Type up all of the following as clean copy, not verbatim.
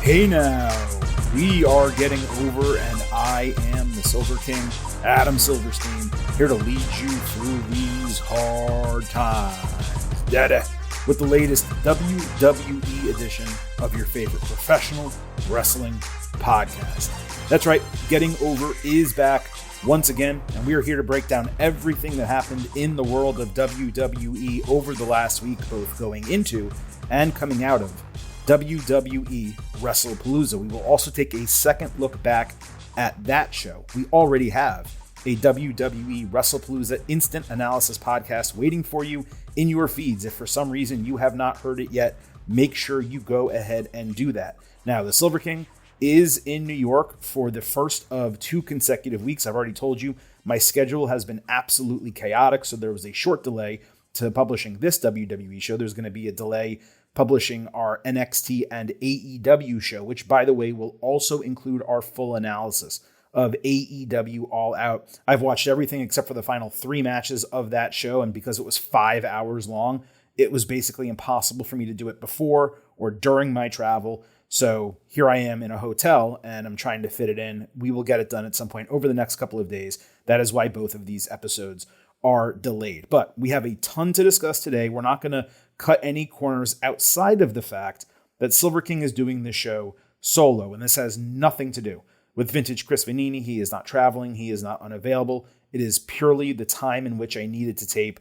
Hey now, we are getting over, and I am the Silver King, Adam Silverstein, here to lead you through these hard times. Dada, with the latest WWE edition of your favorite professional wrestling podcast. That's right, Getting Over is back once again, and we are here to break down everything that happened in the world of WWE over the last week, both going into and coming out of WWE WrestlePalooza. We will also take a second look back at that show. We already have a WWE WrestlePalooza instant analysis podcast waiting for you in your feeds. If for some reason you have not heard it yet, make sure you go ahead and do that. Now, the Silver King is in New York for the first of 2 consecutive weeks. I've already told you my schedule has been absolutely chaotic, so there was a short delay to publishing this WWE show. There's going to be a delay publishing our NXT and AEW show, which, by the way, will also include our full analysis of AEW All Out. I've watched everything except for the final 3 matches of that show, and because it was 5 hours long, it was basically impossible for me to do it before or during my travel. So here I am in a hotel, and I'm trying to fit it in. We will get it done at some point over the next couple of days. That is why both of these episodes are delayed. But we have a ton to discuss today. We're not going to cut any corners outside of the fact that Silver King is doing this show solo, and this has nothing to do with vintage Chris Vanini. He is not traveling. He is not unavailable. It is purely the time in which I needed to tape.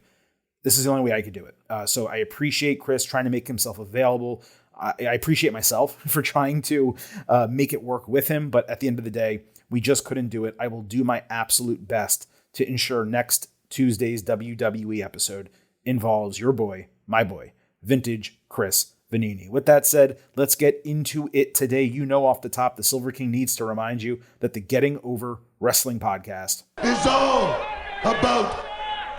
This is the only way I could do it. So I appreciate Chris trying to make himself available. I appreciate myself for trying to make it work with him, but at the end of the day, we just couldn't do it. I will do my absolute best to ensure next Tuesday's WWE episode involves your boy, my boy, vintage Chris Vanini. With that said, let's get into it today. You know off the top, the Silver King needs to remind you that the Getting Over Wrestling podcast is all about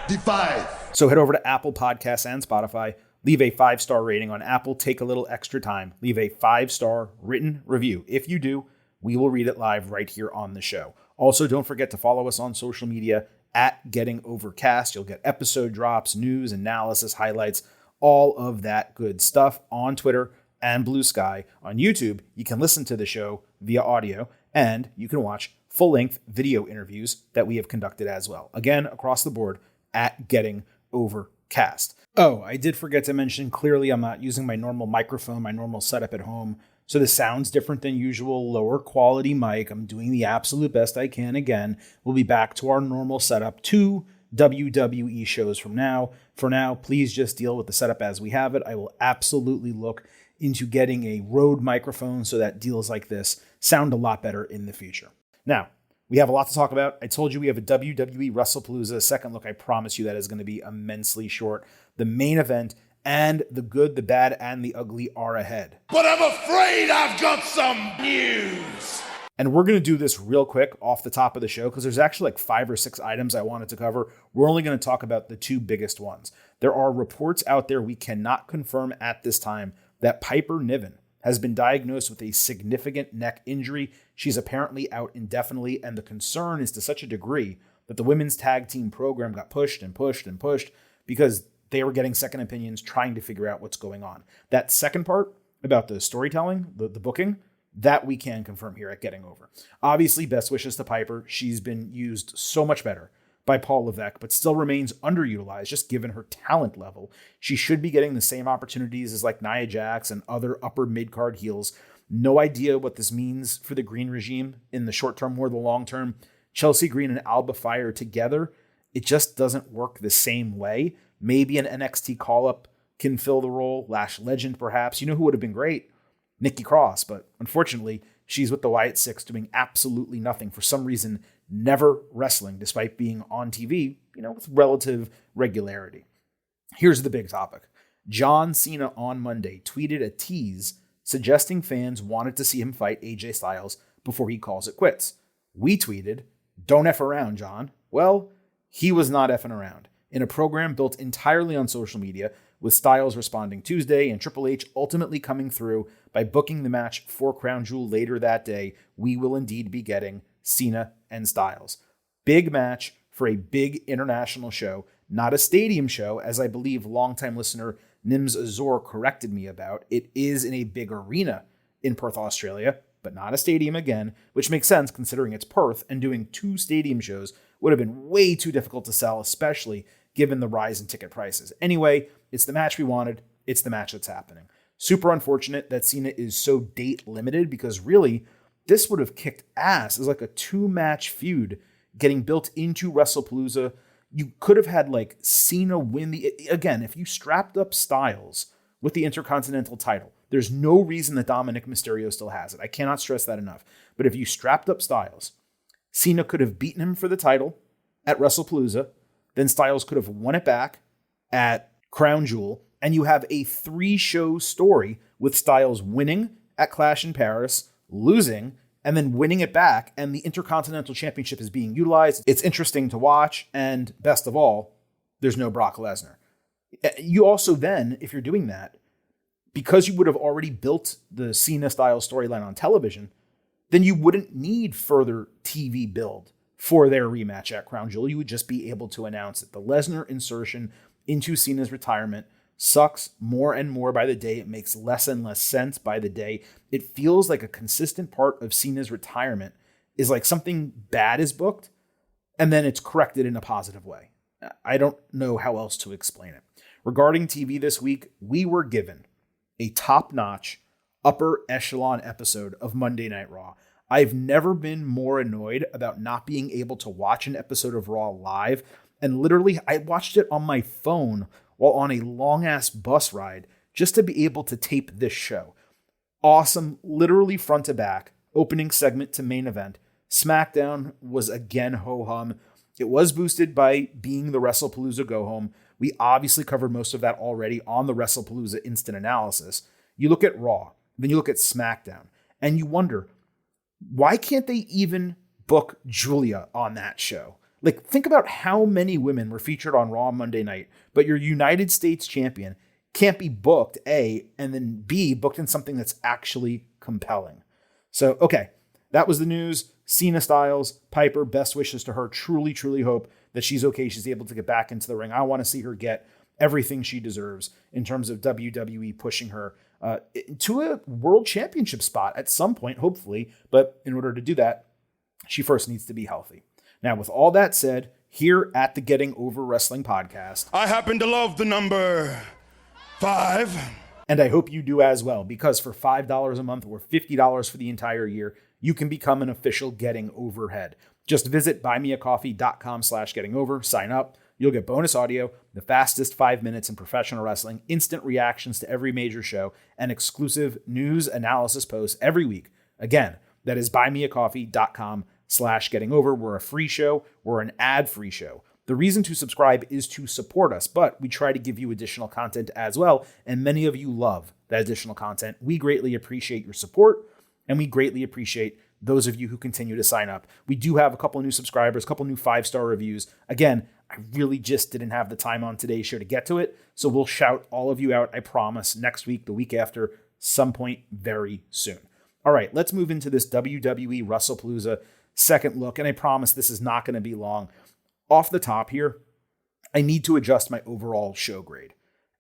the 5. So head over to Apple Podcasts and Spotify. Leave a 5-star rating on Apple. Take a little extra time. Leave a 5-star written review. If you do, we will read it live right here on the show. Also, don't forget to follow us on social media at Getting Overcast. You'll get episode drops, news, analysis, highlights, all of that good stuff on Twitter and Blue Sky. On YouTube, you can listen to the show via audio, and you can watch full-length video interviews that we have conducted as well. Again, across the board at Getting Overcast. Oh, I did forget to mention, clearly I'm not using my normal microphone, my normal setup at home, so this sounds different than usual, lower quality mic. I'm doing the absolute best I can. Again, we'll be back to our normal setup 2 WWE shows from now. For now, please just deal with the setup as we have it. I will absolutely look into getting a Rode microphone so that deals like this sound a lot better in the future. Now, we have a lot to talk about. I told you we have a WWE WrestlePalooza second look. I promise you that is going to be immensely short. The main event and the good, the bad, and the ugly are ahead. But I'm afraid I've got some news. And we're going to do this real quick off the top of the show because there's actually like 5 or 6 items I wanted to cover. We're only going to talk about the 2 biggest ones. There are reports out there we cannot confirm at this time that Piper Niven has been diagnosed with a significant neck injury. She's apparently out indefinitely, and the concern is to such a degree that the women's tag team program got pushed and pushed and pushed because they were getting second opinions trying to figure out what's going on. That second part about the storytelling, the booking, that we can confirm here at Getting Over. Obviously, best wishes to Piper. She's been used so much better by Paul Levesque, but still remains underutilized just given her talent level. She should be getting the same opportunities as like Nia Jax and other upper mid-card heels. No idea what this means for the Green regime in the short term or the long term. Chelsea Green and Alba Fire together, it just doesn't work the same way. Maybe an NXT call-up can fill the role. Lash Legend, perhaps. You know who would have been great? Nikki Cross. But unfortunately, she's with the Wyatt Six doing absolutely nothing. For some reason, never wrestling, despite being on TV, with relative regularity. Here's the big topic. John Cena on Monday tweeted a tease suggesting fans wanted to see him fight AJ Styles before he calls it quits. We tweeted, "Don't F around, John." Well, he was not effing around. In a program built entirely on social media, with Styles responding Tuesday and Triple H ultimately coming through by booking the match for Crown Jewel later that day, we will indeed be getting Cena and Styles. Big match for a big international show, not a stadium show, as I believe longtime listener Nims Azor corrected me about. It is in a big arena in Perth, Australia, but not a stadium again, which makes sense considering it's Perth, and doing 2 stadium shows would have been way too difficult to sell, especially given the rise in ticket prices. Anyway, it's the match we wanted. It's the match that's happening. Super unfortunate that Cena is so date limited, because really, this would have kicked ass as like a 2-match feud getting built into WrestlePalooza. You could have had like Cena win again, if you strapped up Styles with the Intercontinental title, there's no reason that Dominic Mysterio still has it. I cannot stress that enough. But if you strapped up Styles, Cena could have beaten him for the title at WrestlePalooza. Then Styles could have won it back at Crown Jewel. And you have a 3-show story with Styles winning at Clash in Paris, losing, and then winning it back. And the Intercontinental Championship is being utilized. It's interesting to watch. And best of all, there's no Brock Lesnar. You also then, if you're doing that, because you would have already built the Cena-style storyline on television, then you wouldn't need further TV build for their rematch at Crown Jewel. You would just be able to announce it. The Lesnar insertion into Cena's retirement sucks more and more by the day. It makes less and less sense by the day. It feels like a consistent part of Cena's retirement is like something bad is booked, and then it's corrected in a positive way. I don't know how else to explain it. Regarding TV this week, we were given a top-notch, upper echelon episode of Monday Night Raw. I've never been more annoyed about not being able to watch an episode of Raw live. And literally, I watched it on my phone while on a long-ass bus ride just to be able to tape this show. Awesome, literally front to back, opening segment to main event. SmackDown was again ho-hum. It was boosted by being the WrestlePalooza go-home. We obviously covered most of that already on the WrestlePalooza instant analysis. You look at Raw, then you look at SmackDown, and you wonder, why can't they even book Julia on that show? Like, think about how many women were featured on Raw Monday night, but your United States champion can't be booked, A, and then B, booked in something that's actually compelling. So, okay, that was the news. Cena Styles, Piper, best wishes to her. Truly, truly hope that she's okay. She's able to get back into the ring. I want to see her get everything she deserves in terms of WWE pushing her to a world championship spot at some point, hopefully. But in order to do that, she first needs to be healthy. Now, with all that said, here at the Getting Over Wrestling podcast, I happen to love the number 5. And I hope you do as well, because for $5 a month or $50 for the entire year, you can become an official Getting Overhead. Just visit buymeacoffee.com/gettingover, sign up. You'll get bonus audio, the fastest 5 minutes in professional wrestling, instant reactions to every major show, and exclusive news analysis posts every week. Again, that is buymeacoffee.com/gettingover. We're a free show. We're an ad-free show. The reason to subscribe is to support us, but we try to give you additional content as well, and many of you love that additional content. We greatly appreciate your support, and we greatly appreciate those of you who continue to sign up. We do have a couple of new subscribers, a couple of new 5-star reviews. Again, I really just didn't have the time on today's show to get to it, so we'll shout all of you out, I promise, next week, the week after, some point very soon. All right, let's move into this WWE WrestlePalooza second look, and I promise this is not going to be long. Off the top here, I need to adjust my overall show grade.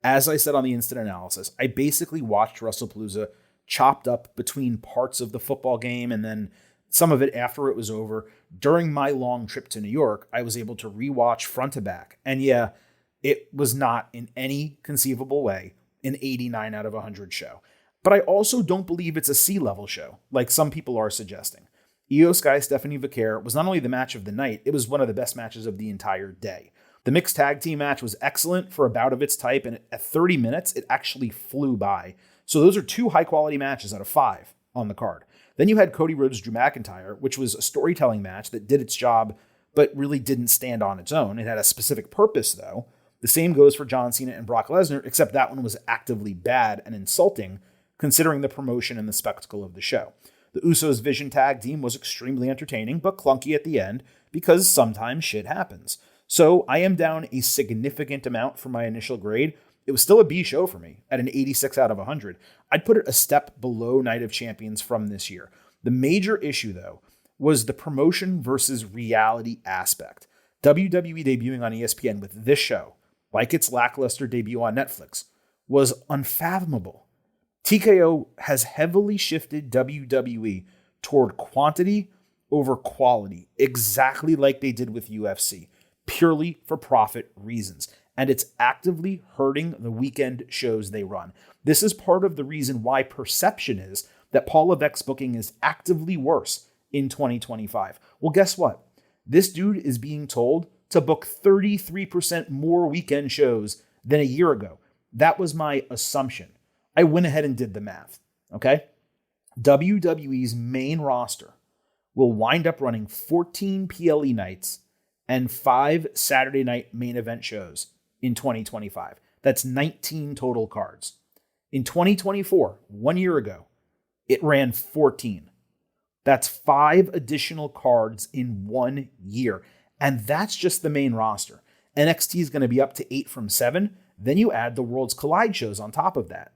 As I said on the instant analysis, I basically watched WrestlePalooza chopped up between parts of the football game and then some of it after it was over. During my long trip to New York, I was able to rewatch front to back. And yeah, it was not in any conceivable way an 89 out of 100 show. But I also don't believe it's a C-level show, like some people are suggesting. Io Sky Stephanie Vaquer was not only the match of the night, it was one of the best matches of the entire day. The mixed tag team match was excellent for a bout of its type, and at 30 minutes, it actually flew by. So those are 2 high-quality matches out of 5 on the card. Then you had Cody Rhodes, Drew McIntyre, which was a storytelling match that did its job, but really didn't stand on its own. It had a specific purpose, though. The same goes for John Cena and Brock Lesnar, except that one was actively bad and insulting, considering the promotion and the spectacle of the show. The Usos Vision tag team was extremely entertaining, but clunky at the end, because sometimes shit happens. So I am down a significant amount from my initial grade. It was still a B show for me at an 86 out of 100. I'd put it a step below Night of Champions from this year. The major issue, though, was the promotion versus reality aspect. WWE debuting on ESPN with this show, like its lackluster debut on Netflix, was unfathomable. TKO has heavily shifted WWE toward quantity over quality, exactly like they did with UFC, purely for profit reasons. And it's actively hurting the weekend shows they run. This is part of the reason why perception is that Paul Levesque's booking is actively worse in 2025. Well, guess what? This dude is being told to book 33% more weekend shows than a year ago. That was my assumption. I went ahead and did the math, okay? WWE's main roster will wind up running 14 PLE nights and 5 Saturday night main event shows in 2025. That's 19 total cards. In 2024, 1 year ago, it ran 14. That's 5 additional cards in 1 year. And that's just the main roster. NXT is going to be up to 8 from 7. Then you add the Worlds Collide shows on top of that.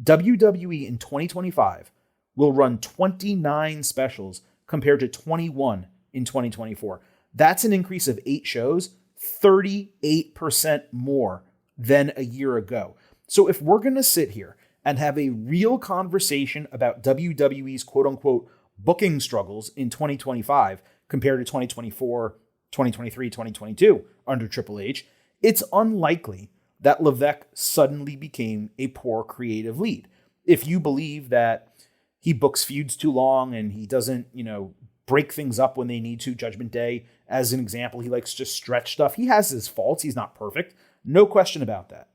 WWE in 2025 will run 29 specials compared to 21 in 2024. That's an increase of 8 shows, 38% more than a year ago. So if we're going to sit here and have a real conversation about WWE's quote-unquote booking struggles in 2025 compared to 2024, 2023, 2022 under Triple H, it's unlikely that Levesque suddenly became a poor creative lead. If you believe that he books feuds too long and he doesn't, break things up when they need to, Judgment Day, as an example, he likes to stretch stuff. He has his faults. He's not perfect. No question about that.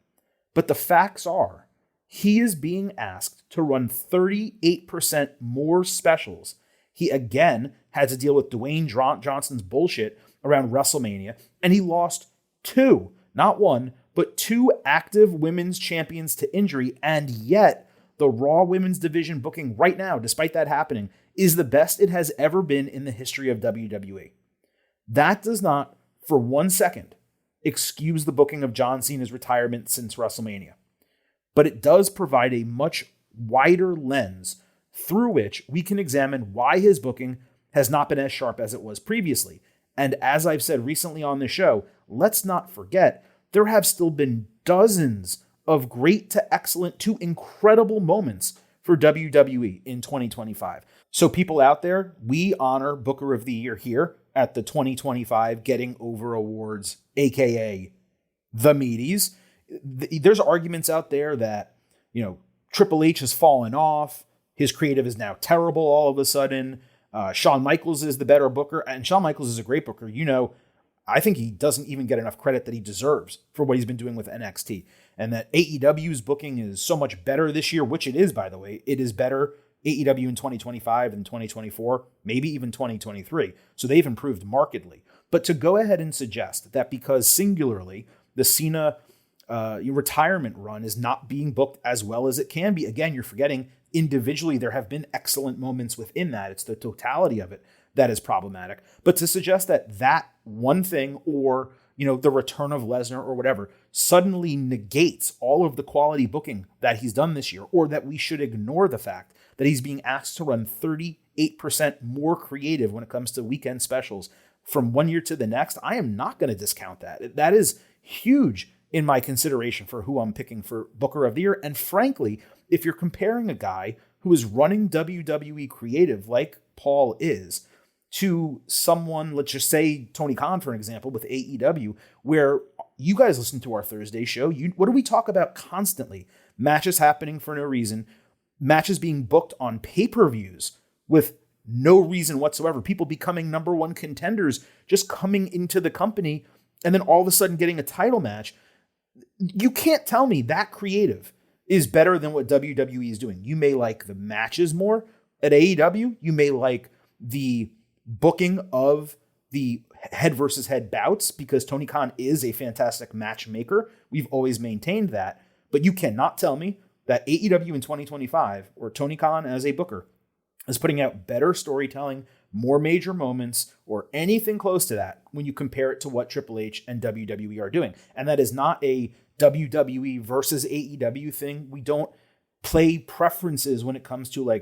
But the facts are, he is being asked to run 38% more specials. He again had to deal with Dwayne Johnson's bullshit around WrestleMania, and he lost 2, not 1, but 2 active women's champions to injury, and yet the Raw women's division booking right now, despite that happening, is the best it has ever been in the history of WWE. That does not, for 1 second, excuse the booking of John Cena's retirement since WrestleMania. But it does provide a much wider lens through which we can examine why his booking has not been as sharp as it was previously. And as I've said recently on the show, let's not forget, there have still been dozens of great to excellent to incredible moments for WWE in 2025. So people out there, we honor Booker of the Year here at the 2025 Getting Over Awards, aka the Meaties. There's arguments out there that, Triple H has fallen off. His creative is now terrible all of a sudden. Shawn Michaels is the better booker, and Shawn Michaels is a great booker. I think he doesn't even get enough credit that he deserves for what he's been doing with NXT. And that AEW's booking is so much better this year, which it is, by the way. It is better AEW in 2025 than 2024, maybe even 2023. So they've improved markedly. But to go ahead and suggest that because singularly the Cena retirement run is not being booked as well as it can be, again, you're forgetting individually there have been excellent moments within that. It's the totality of it that is problematic. But to suggest that one thing or, the return of Lesnar or whatever suddenly negates all of the quality booking that he's done this year, or that we should ignore the fact that he's being asked to run 38% more creative when it comes to weekend specials from 1 year to the next, I am not going to discount that. That is huge in my consideration for who I'm picking for Booker of the Year. And frankly, if you're comparing a guy who is running WWE creative like Paul is to someone, let's just say Tony Khan, for an example, with AEW, where you guys listen to our Thursday show, what do we talk about constantly? Matches happening for no reason, matches being booked on pay-per-views with no reason whatsoever, people becoming number one contenders, just coming into the company, and then all of a sudden getting a title match. You can't tell me that creative is better than what WWE is doing. You may like the matches more at AEW. You may like the booking of the head versus head bouts because Tony Khan is a fantastic matchmaker. We've always maintained that. But you cannot tell me that AEW in 2025 or Tony Khan as a booker is putting out better storytelling, more major moments, or anything close to that when you compare it to what Triple H and WWE are doing. And that is not a WWE versus AEW thing. We don't play preferences when it comes to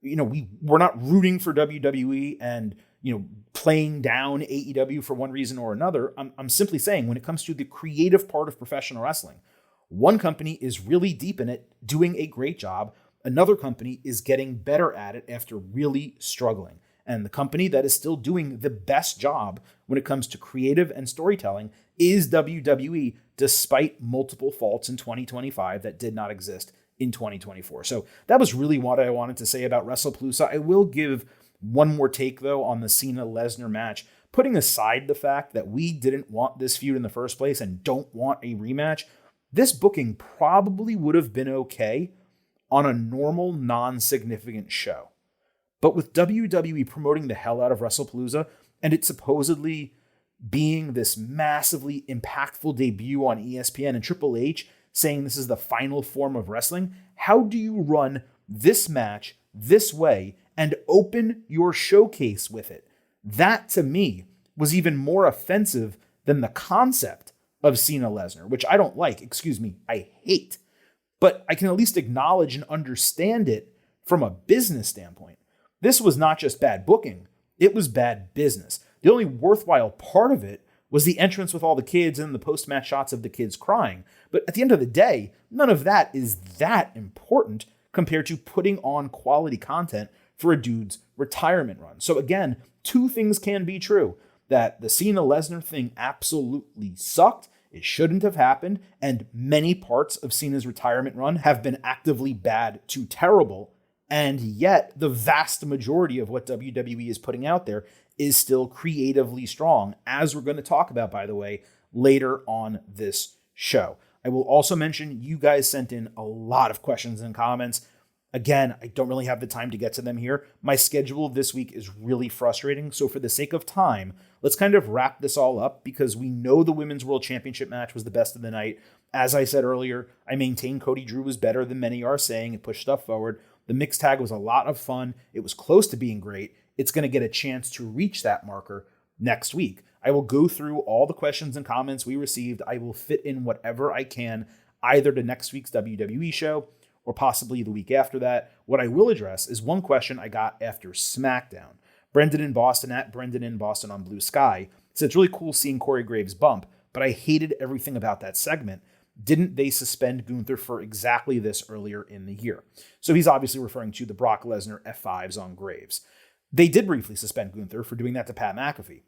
we're not rooting for WWE and, playing down AEW for one reason or another. I'm simply saying when it comes to the creative part of professional wrestling, One company is really deep in it, doing a great job. Another company is getting better at it after really struggling. And the company that is still doing the best job when it comes to creative and storytelling is WWE, despite multiple faults in 2025 that did not exist in 2024. So that was really what I wanted to say about WrestlePalooza. I will give one more take, though, on the Cena-Lesnar match. Putting aside the fact that we didn't want this feud in the first place and don't want a rematch, this booking probably would have been okay on a normal, non-significant show. But with WWE promoting the hell out of WrestlePalooza and it supposedly being this massively impactful debut on ESPN and Triple H saying this is the final form of wrestling, how do you run this match this way and open your showcase with it? That, to me, was even more offensive than the concept of Cena-Lesnar, which I don't like. I hate. But I can at least acknowledge and understand it from a business standpoint. This was not just bad booking, it was bad business. The only worthwhile part of it was the entrance with all the kids and the post-match shots of the kids crying. But at the end of the day, none of that is that important compared to putting on quality content for a dude's retirement run. So again, two things can be true. That the Cena-Lesnar thing absolutely sucked. It shouldn't have happened. And many parts of Cena's retirement run have been actively bad to terrible. And yet, the vast majority of what WWE is putting out there is still creatively strong, as we're going to talk about, by the way, later on this show. I will also mention you guys sent in a lot of questions and comments. Again, I don't really have the time to get to them here. My schedule this week is really frustrating. So for the sake of time, let's kind of wrap this all up because we know the Women's World Championship match was the best of the night. As I said earlier, I maintain Cody Drew was better than many are saying. It pushed stuff forward. The mixed tag was a lot of fun. It was close to being great. It's going to get a chance to reach that marker next week. I will go through all the questions and comments we received. I will fit in whatever I can, either to next week's WWE show or possibly the week after that. What I will address is one question I got after SmackDown. Brendan in Boston, at Brendan in Boston on Blue Sky, said it's really cool seeing Corey Graves bump, but I hated everything about that segment. Didn't they suspend Gunther for exactly this earlier in the year? So he's obviously referring to the Brock Lesnar F5s on Graves. They did briefly suspend Gunther for doing that to Pat McAfee,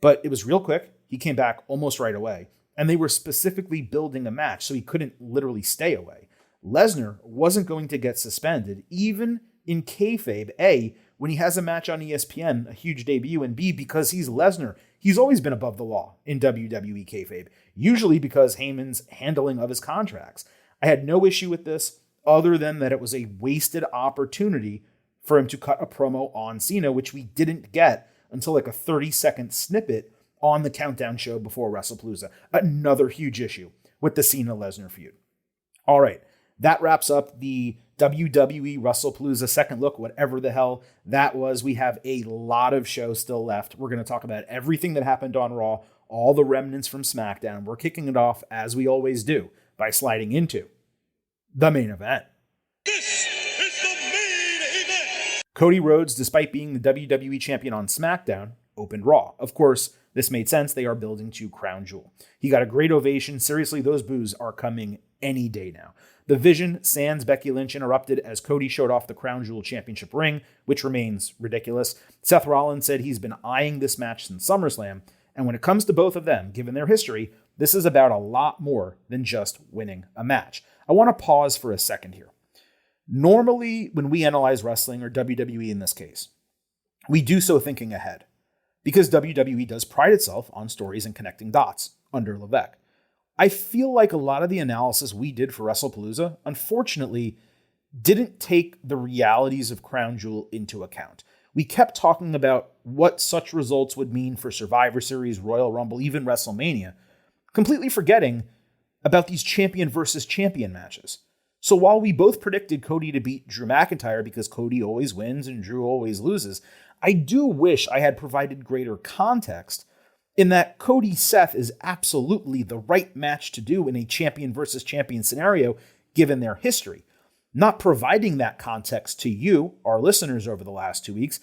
but it was real quick. He came back almost right away, and they were specifically building a match, so he couldn't literally stay away. Lesnar wasn't going to get suspended, even in kayfabe, A, when he has a match on ESPN, a huge debut, and B, because he's Lesnar. He's always been above the law in WWE kayfabe, usually because Heyman's handling of his contracts. I had no issue with this other than that it was a wasted opportunity for him to cut a promo on Cena, which we didn't get until like a 30-second snippet on the countdown show before WrestlePalooza. Another huge issue with the Cena-Lesnar feud. All right, that wraps up the WWE WrestlePalooza second look, whatever the hell that was. We have a lot of shows still left. We're going to talk about everything that happened on Raw, all the remnants from SmackDown. We're kicking it off, as we always do, by sliding into the main event. This is the main event. Cody Rhodes, despite being the WWE champion on SmackDown, opened Raw. Of course, this made sense. They are building to Crown Jewel. He got a great ovation. Seriously, those boos are coming any day now. The Vision, sans Becky Lynch, interrupted as Cody showed off the Crown Jewel Championship ring, which remains ridiculous. Seth Rollins said he's been eyeing this match since SummerSlam, and when it comes to both of them, given their history, this is about a lot more than just winning a match. I want to pause for a second here. Normally, when we analyze wrestling, or WWE in this case, we do so thinking ahead, because WWE does pride itself on stories and connecting dots under Levesque. I feel like a lot of the analysis we did for WrestlePalooza, unfortunately, didn't take the realities of Crown Jewel into account. We kept talking about what such results would mean for Survivor Series, Royal Rumble, even WrestleMania, completely forgetting about these champion versus champion matches. So while we both predicted Cody to beat Drew McIntyre because Cody always wins and Drew always loses, I do wish I had provided greater context in that Cody Seth is absolutely the right match to do in a champion versus champion scenario, given their history. Not providing that context to you, our listeners, over the last 2 weeks,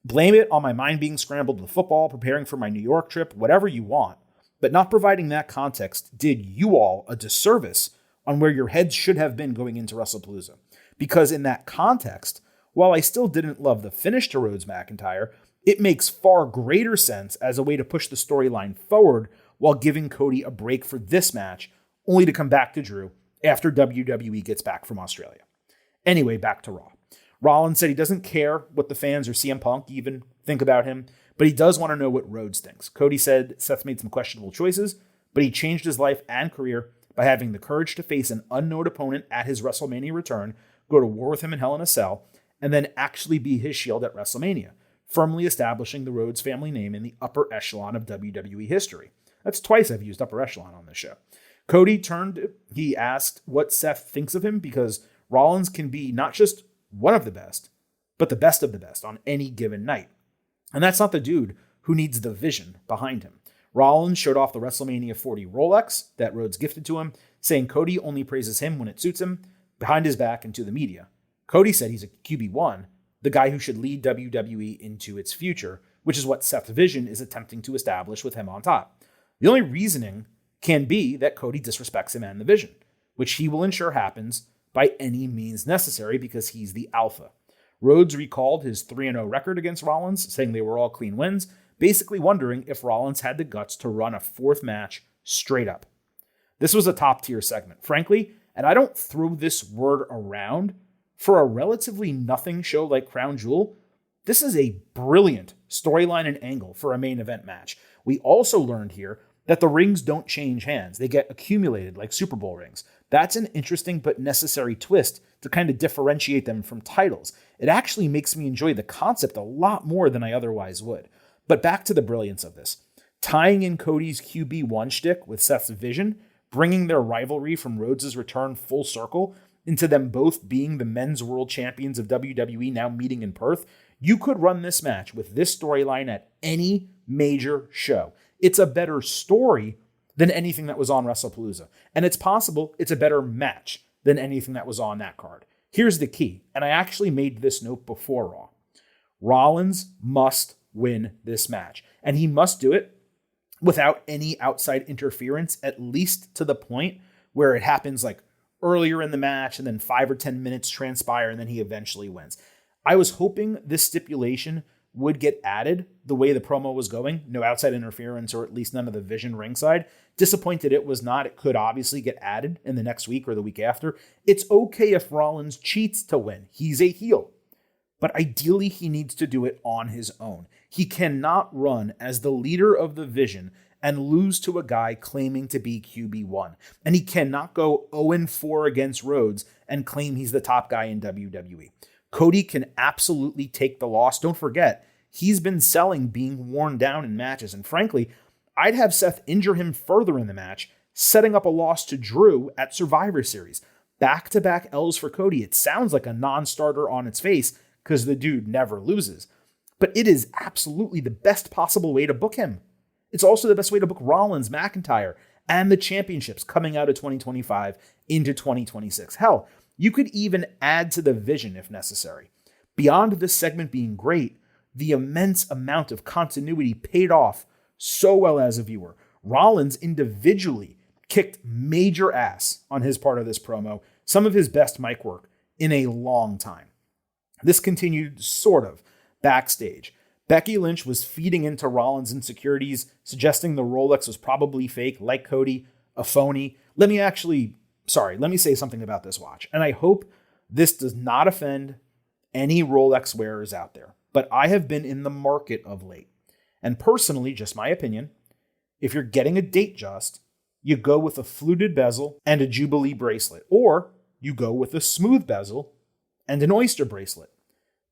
blame it on my mind being scrambled with football, preparing for my New York trip, whatever you want. But not providing that context did you all a disservice on where your heads should have been going into WrestlePalooza. Because in that context, while I still didn't love the finish to Rhodes McIntyre, it makes far greater sense as a way to push the storyline forward while giving Cody a break for this match, only to come back to Drew after WWE gets back from Australia. Anyway, back to Raw. Rollins said he doesn't care what the fans or CM Punk even think about him, but he does want to know what Rhodes thinks. Cody said Seth made some questionable choices, but he changed his life and career by having the courage to face an unknown opponent at his WrestleMania return, go to war with him in Hell in a Cell, and then actually be his Shield at WrestleMania, firmly establishing the Rhodes family name in the upper echelon of WWE history. That's twice I've used upper echelon on this show. Cody he asked what Seth thinks of him because Rollins can be not just one of the best, but the best of the best on any given night. And that's not the dude who needs the vision behind him. Rollins showed off the WrestleMania 40 Rolex that Rhodes gifted to him, saying Cody only praises him when it suits him, behind his back and to the media. Cody said he's a QB1, the guy who should lead WWE into its future, which is what Seth's vision is attempting to establish with him on top. The only reasoning can be that Cody disrespects him and the vision, which he will ensure happens by any means necessary because he's the alpha. Rhodes recalled his 3-0 record against Rollins, saying they were all clean wins, basically wondering if Rollins had the guts to run a fourth match straight up. This was a top-tier segment, frankly, and I don't throw this word around. For a relatively nothing show like Crown Jewel, this is a brilliant storyline and angle for a main event match. We also learned here that the rings don't change hands. They get accumulated like Super Bowl rings. That's an interesting but necessary twist to kind of differentiate them from titles. It actually makes me enjoy the concept a lot more than I otherwise would. But back to the brilliance of this. Tying in Cody's QB1 shtick with Seth's vision, bringing their rivalry from Rhodes' return full circle into them both being the men's world champions of WWE now meeting in Perth, you could run this match with this storyline at any major show. It's a better story than anything that was on WrestlePalooza. And it's possible it's a better match than anything that was on that card. Here's the key, and I actually made this note before Raw. Rollins must win this match, and he must do it without any outside interference, at least to the point where it happens like earlier in the match and then 5 or 10 minutes transpire and then he eventually wins. I was hoping this stipulation would get added the way the promo was going. No outside interference, or at least none of the vision ringside. Disappointed it was not. It could obviously get added in the next week or the week after. It's okay if Rollins cheats to win. He's a heel. But ideally, he needs to do it on his own. He cannot run as the leader of the vision and lose to a guy claiming to be QB1. And he cannot go 0-4 against Rhodes and claim he's the top guy in WWE. Cody can absolutely take the loss. Don't forget, he's been selling being worn down in matches. And frankly, I'd have Seth injure him further in the match, setting up a loss to Drew at Survivor Series. Back-to-back L's for Cody. It sounds like a non-starter on its face because the dude never loses. But it is absolutely the best possible way to book him. It's also the best way to book Rollins, McIntyre, and the championships coming out of 2025 into 2026. Hell, you could even add to the vision if necessary. Beyond this segment being great, the immense amount of continuity paid off so well as a viewer. Rollins individually kicked major ass on his part of this promo, some of his best mic work in a long time. This continued sort of backstage. Becky Lynch was feeding into Rollins' insecurities, suggesting the Rolex was probably fake, like Cody, a phony. Let me say something about this watch. And I hope this does not offend any Rolex wearers out there. But I have been in the market of late. And personally, just my opinion, if you're getting a Datejust, you go with a fluted bezel and a Jubilee bracelet. Or you go with a smooth bezel and an oyster bracelet.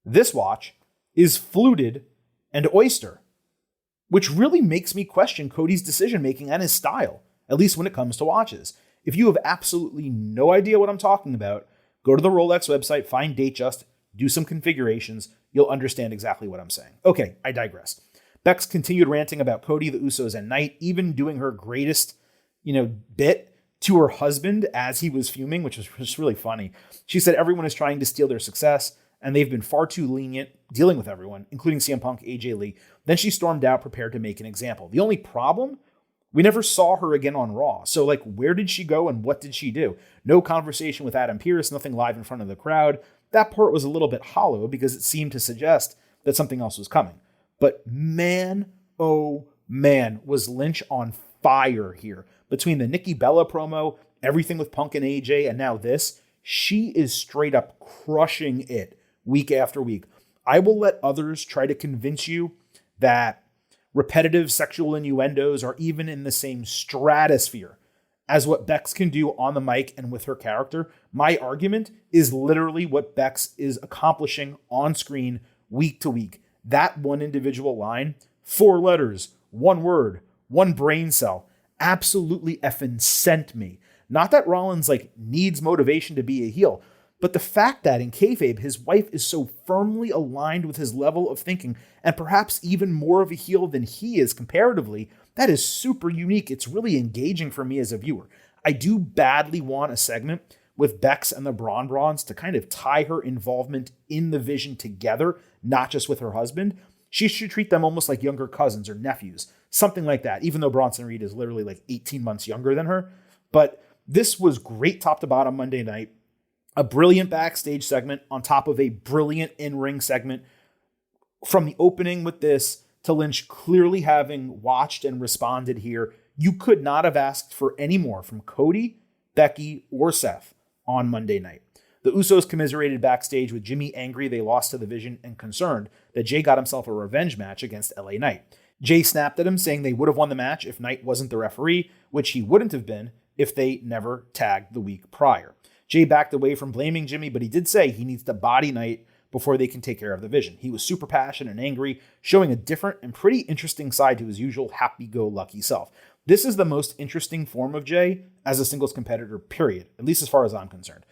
This watch is fluted and oyster, which really makes me question Cody's decision-making and his style, at least when it comes to watches. If you have absolutely no idea what I'm talking about, go to the Rolex website, find Datejust, do some configurations. You'll understand exactly what I'm saying. Okay, I digress. Bex continued ranting about Cody, the Usos, and Knight, even doing her greatest, bit to her husband as he was fuming, which was just really funny. She said everyone is trying to steal their success, and they've been far too lenient dealing with everyone, including CM Punk, AJ Lee. Then she stormed out, prepared to make an example. The only problem We never saw her again on Raw. So, like, where did she go and what did she do? No conversation with Adam Pearce, nothing live in front of the crowd. That part was a little bit hollow because it seemed to suggest that something else was coming. But man, oh man, was Lynch on fire here. Between the Nikki Bella promo, everything with Punk and AJ, and now this, she is straight up crushing it week after week. I will let others try to convince you that repetitive sexual innuendos are even in the same stratosphere as what Bex can do on the mic and with her character. My argument is literally what Bex is accomplishing on screen week to week. That one individual line, 4 letters, 1 word, 1 brain cell, absolutely effing sent me. Not that Rollins needs motivation to be a heel, but the fact that in kayfabe, his wife is so firmly aligned with his level of thinking and perhaps even more of a heel than he is comparatively, that is super unique. It's really engaging for me as a viewer. I do badly want a segment with Bex and the Braun Brawns to kind of tie her involvement in the Vision together, not just with her husband. She should treat them almost like younger cousins or nephews, something like that, even though Bronson Reed is literally 18 months younger than her. But this was great top to bottom Monday night. A brilliant backstage segment on top of a brilliant in-ring segment. From the opening with this to Lynch clearly having watched and responded here, you could not have asked for any more from Cody, Becky, or Seth on Monday night. The Usos commiserated backstage with Jimmy angry they lost to the Vision and concerned that Jay got himself a revenge match against LA Knight. Jay snapped at him, saying they would have won the match if Knight wasn't the referee, which he wouldn't have been if they never tagged the week prior. Jay backed away from blaming Jimmy, but he did say he needs to body Knight before they can take care of the Vision. He was super passionate and angry, showing a different and pretty interesting side to his usual happy-go-lucky self. This is the most interesting form of Jay as a singles competitor, period, at least as far as I'm concerned.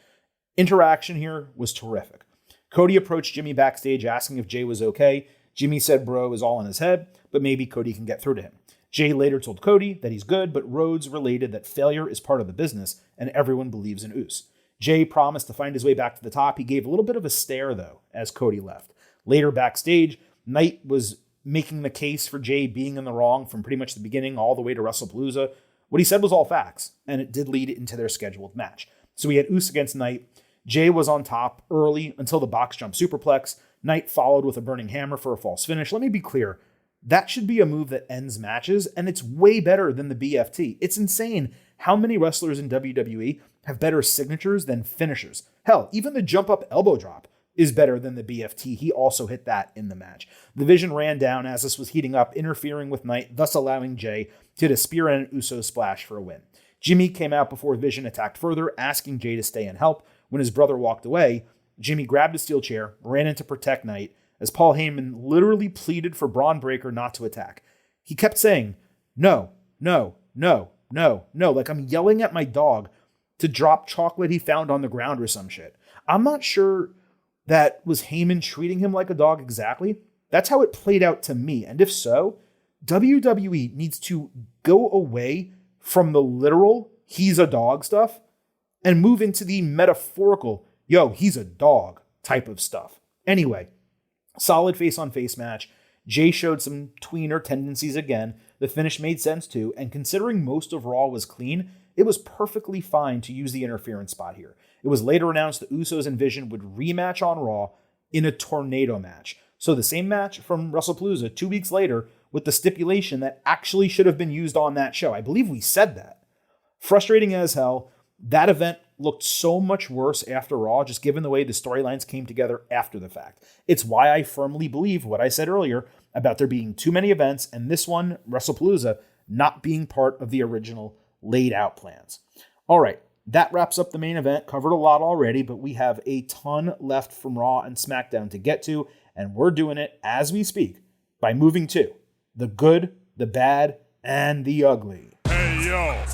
Interaction here was terrific. Cody approached Jimmy backstage asking if Jay was okay. Jimmy said bro is all in his head, but maybe Cody can get through to him. Jay later told Cody that he's good, but Rhodes related that failure is part of the business and everyone believes in Us. Jay promised to find his way back to the top. He gave a little bit of a stare, though, as Cody left. Later backstage, Knight was making the case for Jay being in the wrong from pretty much the beginning all the way to WrestlePalooza. What he said was all facts, and it did lead into their scheduled match. So we had Us against Knight. Jay was on top early until the box jump superplex. Knight followed with a burning hammer for a false finish. Let me be clear. That should be a move that ends matches, and it's way better than the BFT. It's insane how many wrestlers in WWE have better signatures than finishers. Hell, even the jump-up elbow drop is better than the BFT. He also hit that in the match. The Vision ran down as this was heating up, interfering with Knight, thus allowing Jay to hit a spear and an Uso splash for a win. Jimmy came out before Vision attacked further, asking Jay to stay and help. When his brother walked away, Jimmy grabbed a steel chair, ran in to protect Knight, as Paul Heyman literally pleaded for Braun Breaker not to attack. He kept saying, no, no, no, no, no, like I'm yelling at my dog to drop chocolate he found on the ground or some shit. I'm not sure that was Heyman treating him like a dog exactly. That's how it played out to me. And if so, WWE needs to go away from the literal he's a dog stuff and move into the metaphorical, yo, he's a dog type of stuff. Anyway, solid face-on-face match. Jay showed some tweener tendencies again. The finish made sense too, and considering most of Raw was clean, it was perfectly fine to use the interference spot here. It was later announced the Usos and Vision would rematch on Raw in a tornado match. So the same match from WrestlePalooza 2 weeks later with the stipulation that actually should have been used on that show. I believe we said that. Frustrating as hell. That event looked so much worse after Raw, just given the way the storylines came together after the fact. It's why I firmly believe what I said earlier about there being too many events and this one, WrestlePalooza, not being part of the original laid out plans. All right, that wraps up the main event. Covered a lot already, but we have a ton left from Raw and SmackDown to get to, and we're doing it as we speak by moving to the good, the bad, and the ugly. Hey, yo.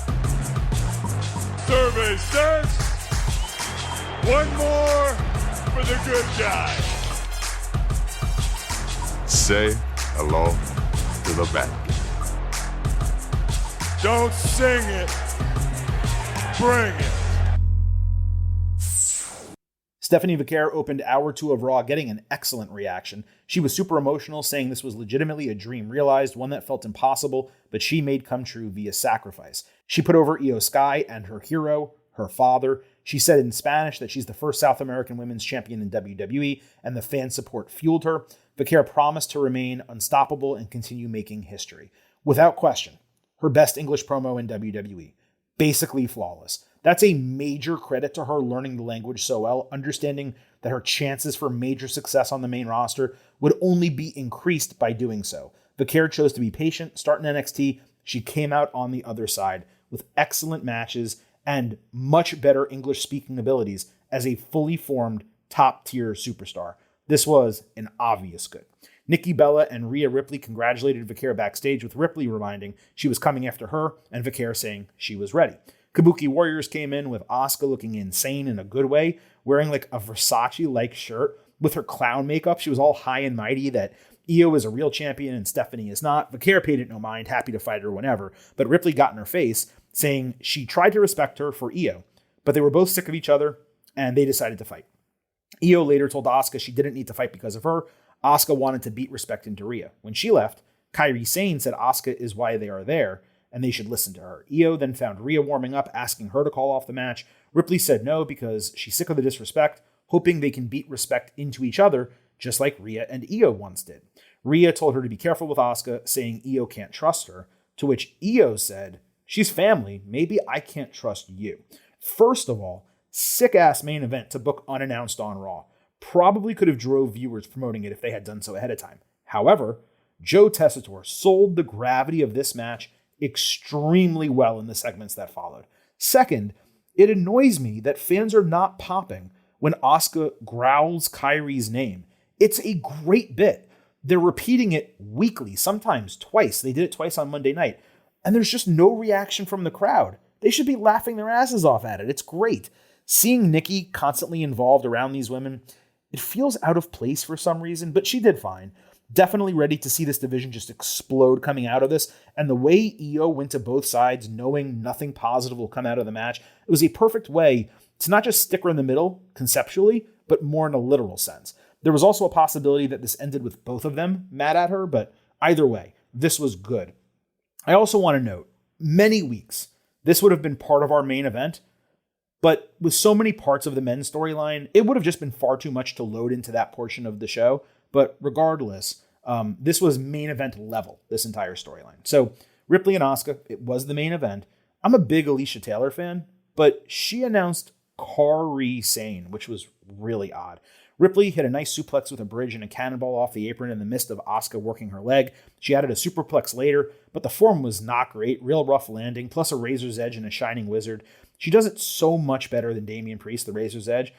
Survey says one more for the good guy. Say hello to the bad guy. Don't sing it. Bring it. Stephanie Vaquer opened hour 2 of Raw getting an excellent reaction. She was super emotional, saying this was legitimately a dream realized, one that felt impossible, but she made come true via sacrifice. She put over Io Sky and her hero, her father. She said in Spanish that she's the first South American women's champion in WWE, and the fan support fueled her. Vaquer promised to remain unstoppable and continue making history. Without question, her best English promo in WWE. Basically flawless. That's a major credit to her learning the language so well, understanding that her chances for major success on the main roster would only be increased by doing so. Vaquer chose to be patient, start in NXT. She came out on the other side with excellent matches and much better English-speaking abilities as a fully formed top-tier superstar. This was an obvious good. Nikki Bella and Rhea Ripley congratulated Vaquer backstage, with Ripley reminding she was coming after her and Vaquer saying she was ready. Kabuki Warriors came in with Asuka looking insane in a good way, wearing like a Versace-like shirt with her clown makeup. She was all high and mighty that Io is a real champion and Stephanie is not. Vaquer paid it no mind, happy to fight her whenever, but Ripley got in her face, saying she tried to respect her for Io, but they were both sick of each other and they decided to fight. Io later told Asuka she didn't need to fight because of her. Asuka wanted to beat respect into Rhea. When she left, Kairi Sane said Asuka is why they are there, and they should listen to her. Io then found Rhea warming up, asking her to call off the match. Ripley said no because she's sick of the disrespect, hoping they can beat respect into each other, just like Rhea and Io once did. Rhea told her to be careful with Asuka, saying Io can't trust her, to which Io said, she's family, maybe I can't trust you. First of all, sick-ass main event to book unannounced on Raw. Probably could have drove viewers promoting it if they had done so ahead of time. However, Joe Tessitore sold the gravity of this match extremely well in the segments that followed. Second, it annoys me that fans are not popping when Asuka growls Kairi's name. It's a great bit. They're repeating it weekly, sometimes twice. They did it twice on Monday night. And there's just no reaction from the crowd. They should be laughing their asses off at it. It's great. Seeing Nikki constantly involved around these women, it feels out of place for some reason, but she did fine. Definitely ready to see this division just explode coming out of this. And the way Io went to both sides, knowing nothing positive will come out of the match, it was a perfect way to not just stick her in the middle conceptually, but more in a literal sense. There was also a possibility that this ended with both of them mad at her, but either way, this was good. I also want to note, many weeks, this would have been part of our main event, but with so many parts of the men's storyline, it would have just been far too much to load into that portion of the show. But regardless, this was main event level, this entire storyline. So Ripley and Asuka, it was the main event. I'm a big Alicia Taylor fan, but she announced Kairi Sane, which was really odd. Ripley hit a nice suplex with a bridge and a cannonball off the apron in the midst of Asuka working her leg. She added a superplex later, but the form was not great. Real rough landing, plus a Razor's Edge and a Shining Wizard. She does it so much better than Damian Priest, the Razor's Edge.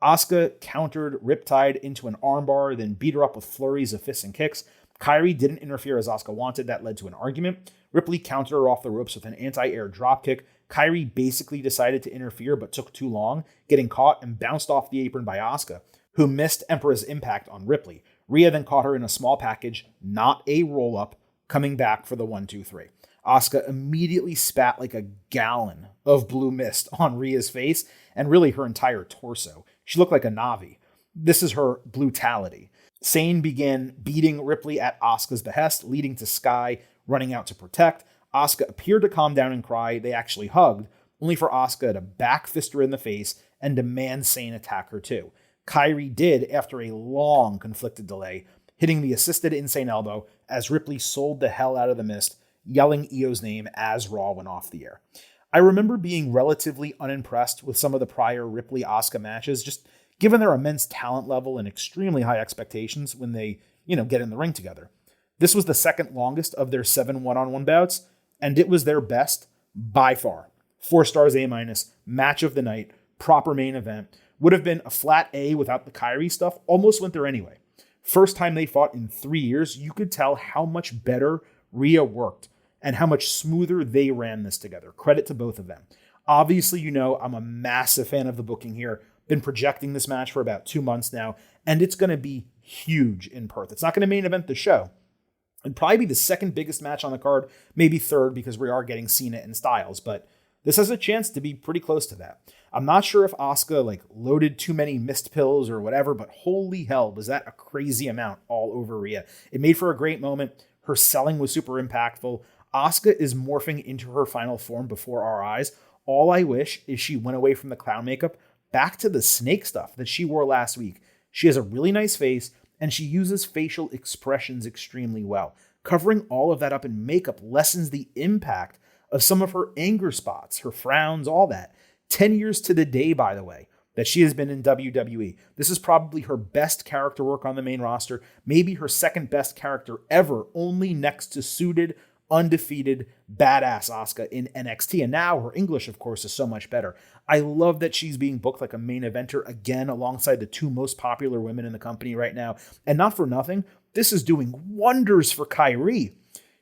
Asuka countered Riptide into an armbar, then beat her up with flurries of fists and kicks. Kairi didn't interfere as Asuka wanted. That led to an argument. Ripley countered her off the ropes with an anti-air dropkick. Kairi basically decided to interfere but took too long, getting caught and bounced off the apron by Asuka, who missed Emperor's impact on Ripley. Rhea then caught her in a small package, not a roll-up, coming back for the 1-2-3. Asuka immediately spat like a gallon of blue mist on Rhea's face and really her entire torso. She looked like a Navi. This is her brutality. Sane began beating Ripley at Asuka's behest, leading to Sky running out to protect. Asuka appeared to calm down and cry. They actually hugged, only for Asuka to back fist her in the face and demand Sane attack her too. Kairi did after a long conflicted delay, hitting the assisted insane elbow as Ripley sold the hell out of the mist, yelling Io's name as Raw went off the air. I remember being relatively unimpressed with some of the prior Ripley-Asuka matches, just given their immense talent level and extremely high expectations when they, get in the ring together. This was the second longest of their 7 one-on-one bouts, and it was their best by far. 4 stars A-, match of the night, proper main event. Would have been a flat A without the Kairi stuff, almost went there anyway. First time they fought in 3 years, you could tell how much better Rhea worked and how much smoother they ran this together. Credit to both of them. Obviously, I'm a massive fan of the booking here. Been projecting this match for about 2 months now, and it's going to be huge in Perth. It's not going to main event the show. It'd probably be the second biggest match on the card, maybe third because we are getting Cena and Styles, but This has a chance to be pretty close to that. I'm not sure if Asuka loaded too many missed pills or whatever, but holy hell, was that a crazy amount all over Rhea. It made for a great moment. Her selling was super impactful. Asuka is morphing into her final form before our eyes. All I wish is she went away from the clown makeup back to the snake stuff that she wore last week. She has a really nice face, and she uses facial expressions extremely well. Covering all of that up in makeup lessens the impact of some of her anger spots, her frowns, all that. 10 years to the day, by the way, that she has been in WWE. This is probably her best character work on the main roster, maybe her second best character ever, only next to suited, undefeated, badass Asuka in NXT. And now her English, of course, is so much better. I love that she's being booked like a main eventer again alongside the two most popular women in the company right now. And not for nothing, this is doing wonders for Kyrie.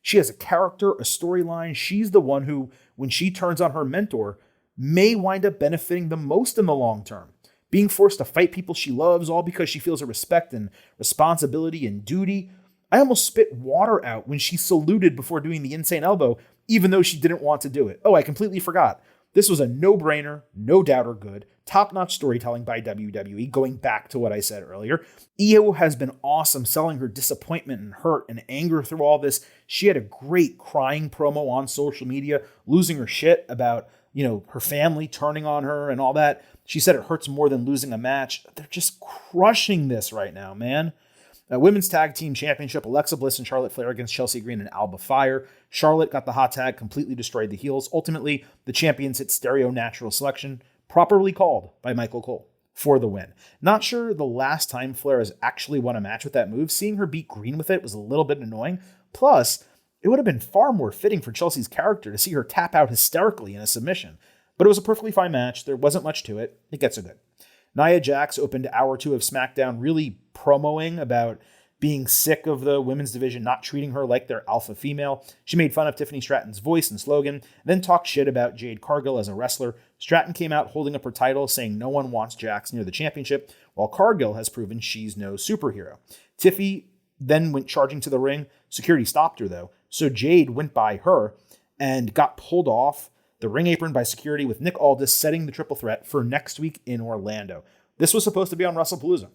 She has a character, a storyline. She's the one who, when she turns on her mentor, may wind up benefiting the most in the long term. Being forced to fight people she loves, all because she feels a respect and responsibility and duty. I almost spit water out when she saluted before doing the insane elbow, even though she didn't want to do it. Oh, I completely forgot. This was a no-brainer, no doubter good, top-notch storytelling by WWE, going back to what I said earlier. Io has been awesome selling her disappointment and hurt and anger through all this. She had a great crying promo on social media, losing her shit about her family turning on her and all that. She said it hurts more than losing a match. They're just crushing this right now, man. Women's Tag Team Championship, Alexa Bliss and Charlotte Flair against Chelsea Green and Alba Fire. Charlotte got the hot tag, completely destroyed the heels. Ultimately, the champions hit stereo natural selection, properly called by Michael Cole, for the win. Not sure the last time Flair has actually won a match with that move. Seeing her beat Green with it was a little bit annoying. Plus, it would have been far more fitting for Chelsea's character to see her tap out hysterically in a submission. But it was a perfectly fine match. There wasn't much to it. It gets so good. Nia Jax opened hour 2 of SmackDown really promoing about being sick of the women's division not treating her like their alpha female. She made fun of Tiffany Stratton's voice and slogan, then talked shit about Jade Cargill as a wrestler. Stratton came out holding up her title, saying no one wants Jax near the championship, while Cargill has proven she's no superhero. Tiffy then went charging to the ring. Security stopped her, though, so Jade went by her and got pulled off the ring apron by security, with Nick Aldis setting the triple threat for next week in Orlando. This was supposed to be on WrestlePalooza.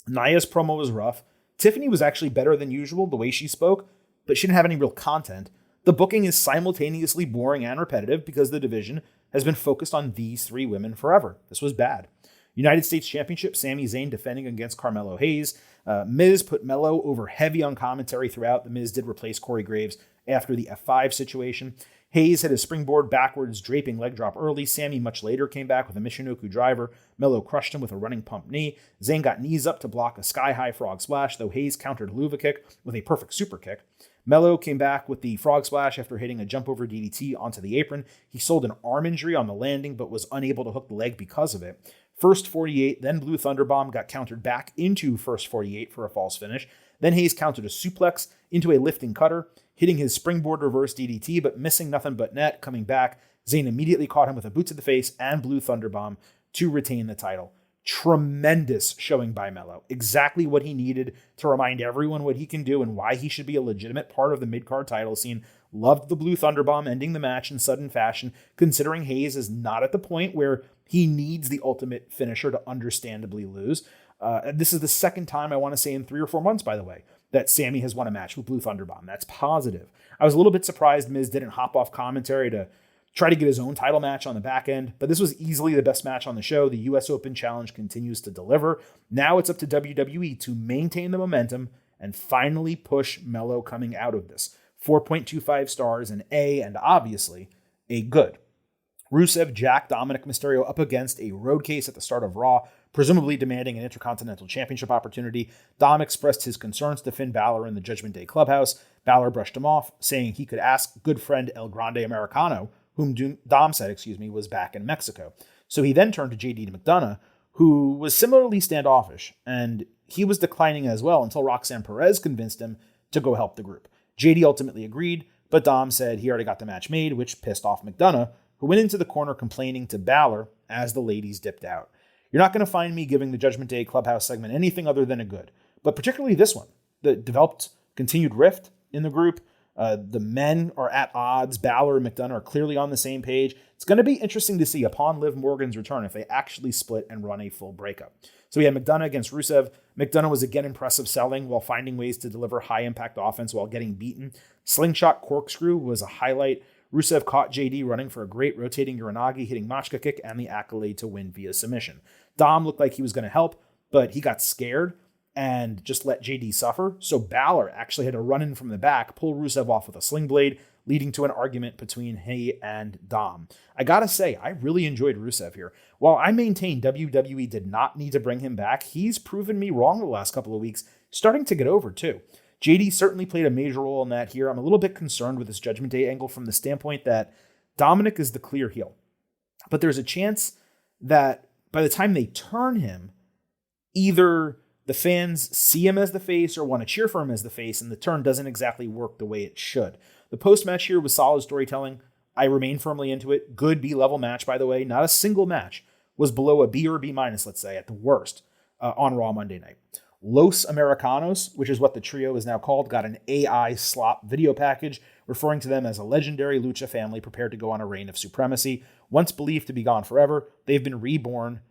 Nia's promo was rough. Tiffany was actually better than usual, the way she spoke, but she didn't have any real content. The booking is simultaneously boring and repetitive because the division has been focused on these 3 women forever. This was bad. United States Championship, Sami Zayn defending against Carmelo Hayes. Miz put Melo over heavy on commentary throughout. The Miz did replace Corey Graves after the F5 situation. Hayes hit his springboard backwards, draping leg drop early. Sami much later came back with a Michinoku driver. Melo crushed him with a running pump knee. Zayn got knees up to block a sky-high frog splash, though Hayes countered Luva kick with a perfect super kick. Melo came back with the frog splash after hitting a jump over DDT onto the apron. He sold an arm injury on the landing, but was unable to hook the leg because of it. First 48, then Blue Thunderbomb got countered back into first 48 for a false finish. Then Hayes countered a suplex into a lifting cutter, hitting his springboard reverse DDT, but missing nothing but net. Coming back, Zayn immediately caught him with a boot to the face and Blue Thunderbomb to retain the title. Tremendous showing by Melo. Exactly what he needed to remind everyone what he can do and why he should be a legitimate part of the mid-card title scene. Loved the Blue Thunderbomb ending the match in sudden fashion, considering Hayes is not at the point where he needs the ultimate finisher to understandably lose. This is the second time, I want to say in 3 or 4 months, by the way, that Sami has won a match with Blue Thunderbomb. That's positive. I was a little bit surprised Miz didn't hop off commentary to try to get his own title match on the back end, but this was easily the best match on the show. The US Open Challenge continues to deliver. Now it's up to WWE to maintain the momentum and finally push Melo coming out of this. 4.25 stars, an A, and obviously a good. Rusev jacked Dominic Mysterio up against a road case at the start of Raw, presumably demanding an Intercontinental Championship opportunity. Dom expressed his concerns to Finn Balor in the Judgment Day clubhouse. Balor brushed him off, saying he could ask good friend El Grande Americano, whom Dom said, was back in Mexico. So he then turned to JD McDonough, who was similarly standoffish, and he was declining as well until Roxanne Perez convinced him to go help the group. JD ultimately agreed, but Dom said he already got the match made, which pissed off McDonough, who went into the corner complaining to Balor as the ladies dipped out. You're not going to find me giving the Judgment Day Clubhouse segment anything other than a good, but particularly this one that developed continued rift in the group. The men are at odds. Balor and McDonough are clearly on the same page. It's going to be interesting to see upon Liv Morgan's return if they actually split and run a full breakup. So we had McDonough against Rusev. McDonough was again impressive selling while finding ways to deliver high-impact offense while getting beaten. Slingshot corkscrew was a highlight. Rusev caught JD running for a great rotating Uranagi, hitting Machka kick and the accolade to win via submission. Dom looked like he was going to help, but he got scared and just let JD suffer. So Balor actually had to run in from the back, pull Rusev off with a sling blade, leading to an argument between he and Dom. I gotta say, I really enjoyed Rusev here. While I maintain WWE did not need to bring him back, he's proven me wrong the last couple of weeks, starting to get over too. JD certainly played a major role in that here. I'm a little bit concerned with this Judgment Day angle from the standpoint that Dominic is the clear heel. But there's a chance that by the time they turn him, either the fans see him as the face or want to cheer for him as the face, and the turn doesn't exactly work the way it should. The post-match here was solid storytelling. I remain firmly into it. Good B-level match, by the way. Not a single match was below a B or B-, let's say, at the worst, on Raw Monday night. Los Americanos, which is what the trio is now called, got an AI slop video package referring to them as a legendary lucha family prepared to go on a reign of supremacy. Once believed to be gone forever, they've been reborn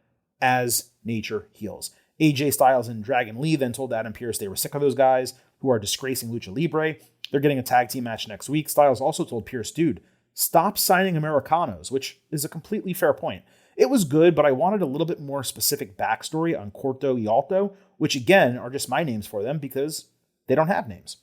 as nature heals. AJ Styles and Dragon Lee then told Adam Pearce they were sick of those guys who are disgracing Lucha Libre. They're getting a tag team match next week. Styles also told Pearce, dude, stop signing Americanos, which is a completely fair point. It was good, but I wanted a little bit more specific backstory on Corto y Alto, which again are just my names for them because they don't have names.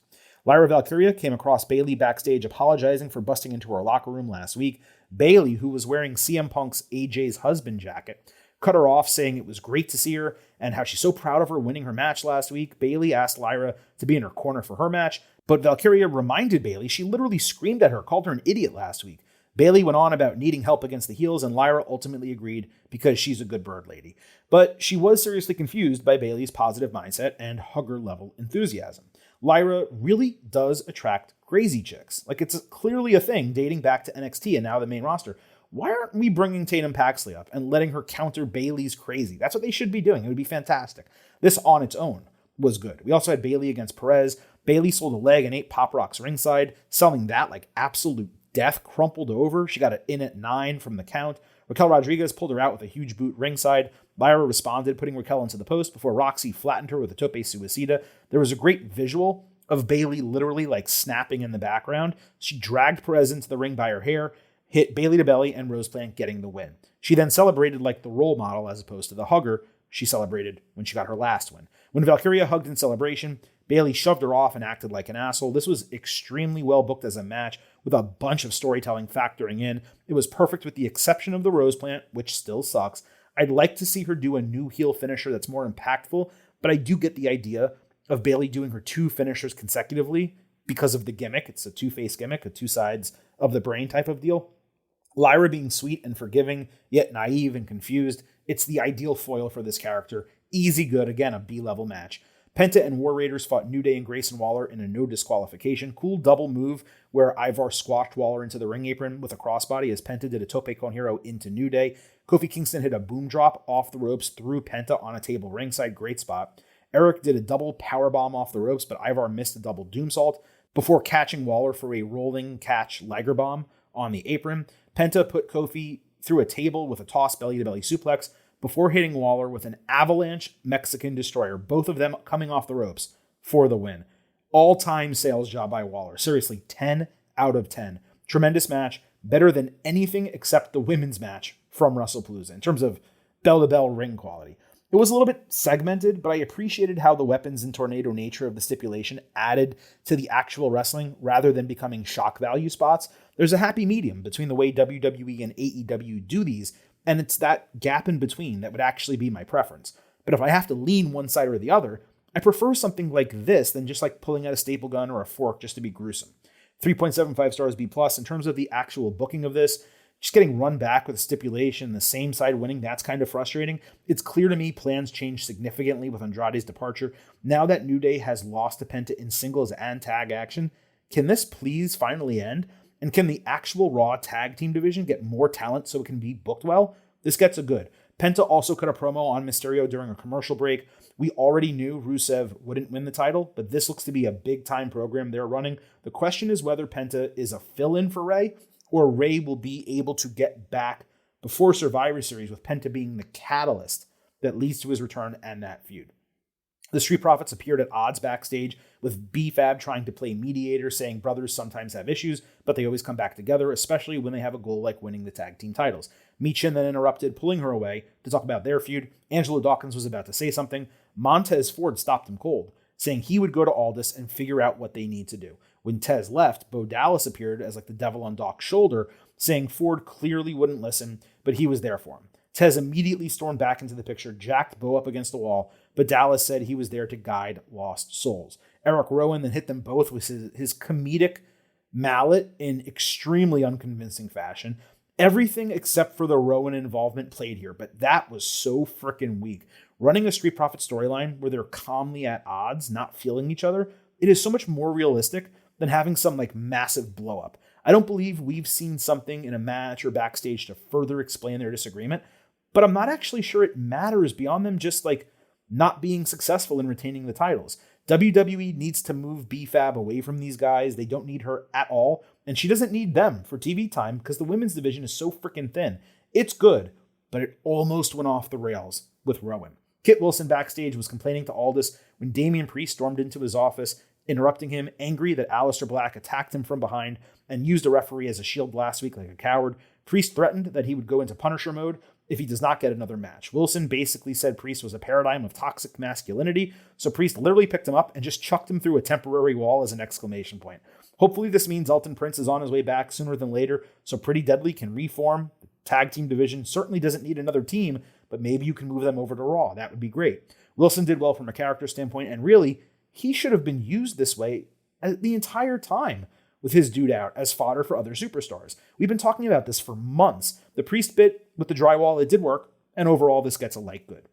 Lyra Valkyria came across Bayley backstage apologizing for busting into her locker room last week. Bayley, who was wearing CM Punk's AJ's husband jacket, cut her off saying it was great to see her and how she's so proud of her winning her match last week. Bayley asked Lyra to be in her corner for her match, but Valkyria reminded Bayley she literally screamed at her, called her an idiot last week. Bayley went on about needing help against the heels, and Lyra ultimately agreed because she's a good bird lady. But she was seriously confused by Bayley's positive mindset and hugger-level enthusiasm. Lyra really does attract crazy chicks. Like, it's clearly a thing dating back to NXT and now the main roster. Why aren't we bringing Tatum Paxley up and letting her counter Bayley's crazy? That's what they should be doing. It would be fantastic. This on its own was good. We also had Bayley against Perez. Bayley sold a leg and 8 Pop Rocks ringside, selling that like absolute death, crumpled over. She got it in at 9 from the count. Raquel Rodriguez pulled her out with a huge boot ringside. Lyra responded, putting Raquel into the post before Roxy flattened her with a tope suicida. There was a great visual of Bayley literally like snapping in the background. She dragged Perez into the ring by her hair, hit Bayley to belly, and Rose Plant getting the win. She then celebrated like the role model as opposed to the hugger she celebrated when she got her last win. When Valkyria hugged in celebration, Bayley shoved her off and acted like an asshole. This was extremely well booked as a match with a bunch of storytelling factoring in. It was perfect with the exception of the Rose Plant, which still sucks. I'd like to see her do a new heel finisher that's more impactful, but I do get the idea of Bayley doing her 2 finishers consecutively because of the gimmick. It's a two-face gimmick, a 2 sides of the brain type of deal. Lyra being sweet and forgiving, yet naive and confused. It's the ideal foil for this character. Easy good, again, a B-level match. Penta and War Raiders fought New Day and Grayson Waller in a no disqualification. Cool double move where Ivar squashed Waller into the ring apron with a crossbody as Penta did a tope con hero into New Day. Kofi Kingston hit a boom drop off the ropes through Penta on a table ringside. Great spot. Eric did a double powerbomb off the ropes, but Ivar missed a double doomsault before catching Waller for a rolling catch Liger bomb on the apron. Penta put Kofi through a table with a toss belly-to-belly suplex before hitting Waller with an avalanche Mexican destroyer, both of them coming off the ropes for the win. All-time sales job by Waller. Seriously, 10 out of 10. Tremendous match, better than anything except the women's match from WrestlePalooza in terms of bell-to-bell ring quality. It was a little bit segmented, but I appreciated how the weapons and tornado nature of the stipulation added to the actual wrestling rather than becoming shock value spots. There's a happy medium between the way WWE and AEW do these, and it's that gap in between that would actually be my preference. But if I have to lean one side or the other, I prefer something like this than just like pulling out a staple gun or a fork just to be gruesome. 3.75 stars B+. In terms of the actual booking of this, just getting run back with a stipulation, the same side winning, that's kind of frustrating. It's clear to me plans changed significantly with Andrade's departure. Now that New Day has lost to Penta in singles and tag action, can this please finally end? And can the actual Raw tag team division get more talent so it can be booked well? This gets a good. Penta also cut a promo on Mysterio during a commercial break. We already knew Rusev wouldn't win the title, but this looks to be a big-time program they're running. The question is whether Penta is a fill-in for Rey, or Rey will be able to get back before Survivor Series, with Penta being the catalyst that leads to his return and that feud. The Street Profits appeared at odds backstage, with B-Fab trying to play mediator, saying brothers sometimes have issues, but they always come back together, especially when they have a goal like winning the tag team titles. Michin then interrupted, pulling her away to talk about their feud. Angelo Dawkins was about to say something. Montez Ford stopped him cold, saying he would go to Aldis and figure out what they need to do. When Tez left, Bo Dallas appeared as like the devil on Doc's shoulder, saying Ford clearly wouldn't listen, but he was there for him. Tez immediately stormed back into the picture, jacked Bo up against the wall, but Dallas said he was there to guide lost souls. Eric Rowan then hit them both with his comedic mallet in extremely unconvincing fashion. Everything except for the Rowan involvement played here, but that was so freaking weak. Running a Street Profit storyline where they're calmly at odds, not feeling each other, it is so much more realistic than having some like massive blow up. I don't believe we've seen something in a match or backstage to further explain their disagreement, but I'm not actually sure it matters beyond them just like not being successful in retaining the titles. WWE needs to move B-Fab away from these guys. They don't need her at all, and she doesn't need them for TV time because the women's division is so freaking thin. It's good, but it almost went off the rails with Rowan. Kit Wilson backstage was complaining to Aldis when Damian Priest stormed into his office, interrupting him, angry that Aleister Black attacked him from behind and used a referee as a shield last week like a coward. Priest threatened that he would go into Punisher mode if he does not get another match. Wilson basically said Priest was a paradigm of toxic masculinity, so Priest literally picked him up and just chucked him through a temporary wall as an exclamation point. Hopefully this means Elton Prince is on his way back sooner than later, so Pretty Deadly can reform. The tag team division certainly doesn't need another team, but maybe you can move them over to Raw. That would be great. Wilson did well from a character standpoint, and really, he should have been used this way the entire time with his dude out as fodder for other superstars. We've been talking about this for months. The Priest bit with the drywall, it did work, and overall this gets a light good.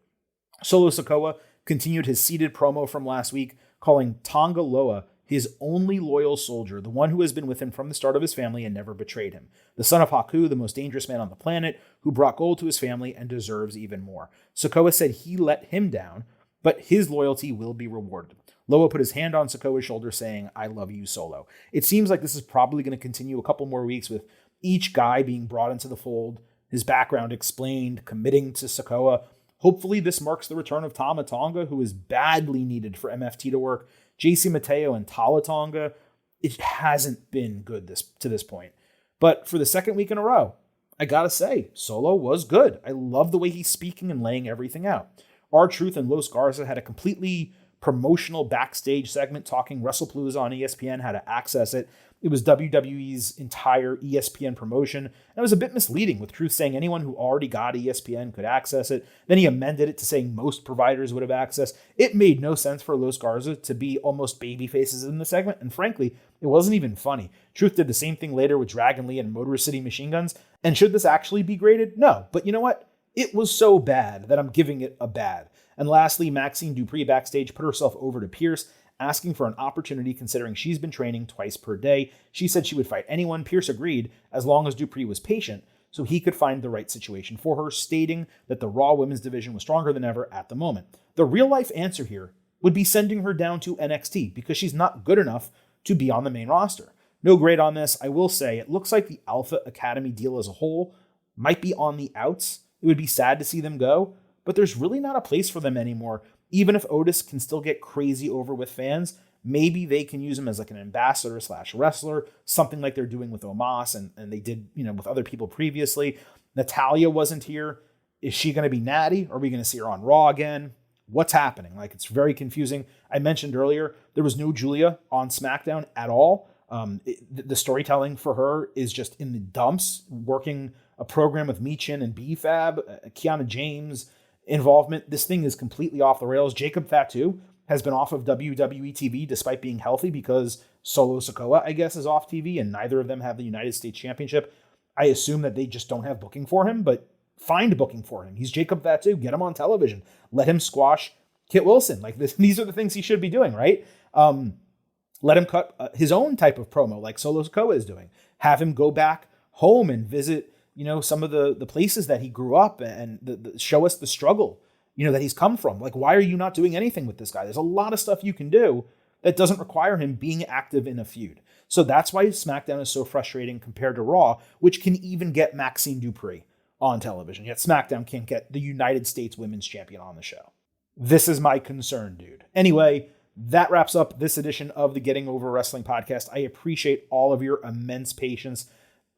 Solo Sikoa continued his seated promo from last week, calling Tonga Loa his only loyal soldier, the one who has been with him from the start of his family and never betrayed him. The son of Haku, the most dangerous man on the planet, who brought gold to his family and deserves even more. Sikoa said he let him down, but his loyalty will be rewarded. Loa put his hand on Sikoa's shoulder, saying, "I love you, Solo." It seems like this is probably going to continue a couple more weeks with each guy being brought into the fold, his background explained, committing to Sikoa. Hopefully this marks the return of Tama Tonga, who is badly needed for MFT to work. JC Mateo and Tala Tonga, it hasn't been good to this point. But for the second week in a row, I gotta say, Solo was good. I love the way he's speaking and laying everything out. R-Truth and Los Garza had a completely promotional backstage segment talking WrestlePalooza on ESPN, how to access it. It was WWE's entire ESPN promotion. And it was a bit misleading, with Truth saying anyone who already got ESPN could access it. Then he amended it to saying most providers would have access. It made no sense for Los Garza to be almost baby faces in the segment. And frankly, it wasn't even funny. Truth did the same thing later with Dragon Lee and Motor City Machine Guns. And should this actually be graded? No. But you know what? It was so bad that I'm giving it a bad. And lastly, Maxine Dupree backstage put herself over to Pierce, asking for an opportunity considering she's been training twice per day. She said she would fight anyone. Pierce agreed as long as Dupree was patient so he could find the right situation for her, stating that the Raw women's division was stronger than ever at the moment. The real-life answer here would be sending her down to NXT because she's not good enough to be on the main roster. No grade on this. I will say it looks like the Alpha Academy deal as a whole might be on the outs. It would be sad to see them go, but there's really not a place for them anymore. Even if Otis can still get crazy over with fans, maybe they can use him as like an ambassador / wrestler, something like they're doing with Omos and they did, with other people previously. Natalya wasn't here. Is she going to be Natty? Are we going to see her on Raw again? What's happening? Like, it's very confusing. I mentioned earlier, there was no Julia on SmackDown at all. The storytelling for her is just in the dumps, working a program with Michin and B-Fab, Kiana James involvement. This thing is completely off the rails. Jacob Fatu has been off of WWE TV despite being healthy because Solo Sikoa, I guess, is off TV and neither of them have the United States Championship. I assume that they just don't have booking for him, but find booking for him. He's Jacob Fatu. Get him on television. Let him squash Kit Wilson. Like this, these are the things he should be doing, right? Let him cut his own type of promo like Solo Sikoa is doing. Have him go back home and visit some of the places that he grew up and show us the struggle, that he's come from. Like, why are you not doing anything with this guy? There's a lot of stuff you can do that doesn't require him being active in a feud. So that's why SmackDown is so frustrating compared to Raw, which can even get Maxine Dupree on television. Yet SmackDown can't get the United States Women's Champion on the show. This is my concern, dude. Anyway, that wraps up this edition of the Getting Over Wrestling podcast. I appreciate all of your immense patience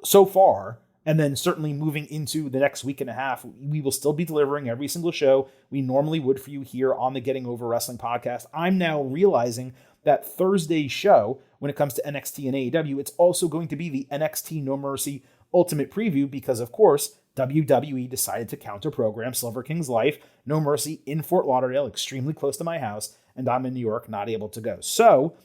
so far. And then certainly moving into the next week and a half, we will still be delivering every single show we normally would for you here on the Getting Over Wrestling podcast. I'm now realizing that Thursday's show, when it comes to NXT and AEW, it's also going to be the NXT No Mercy Ultimate Preview because, of course, WWE decided to counter-program Silver King's Life, No Mercy, in Fort Lauderdale, extremely close to my house, and I'm in New York, not able to go. So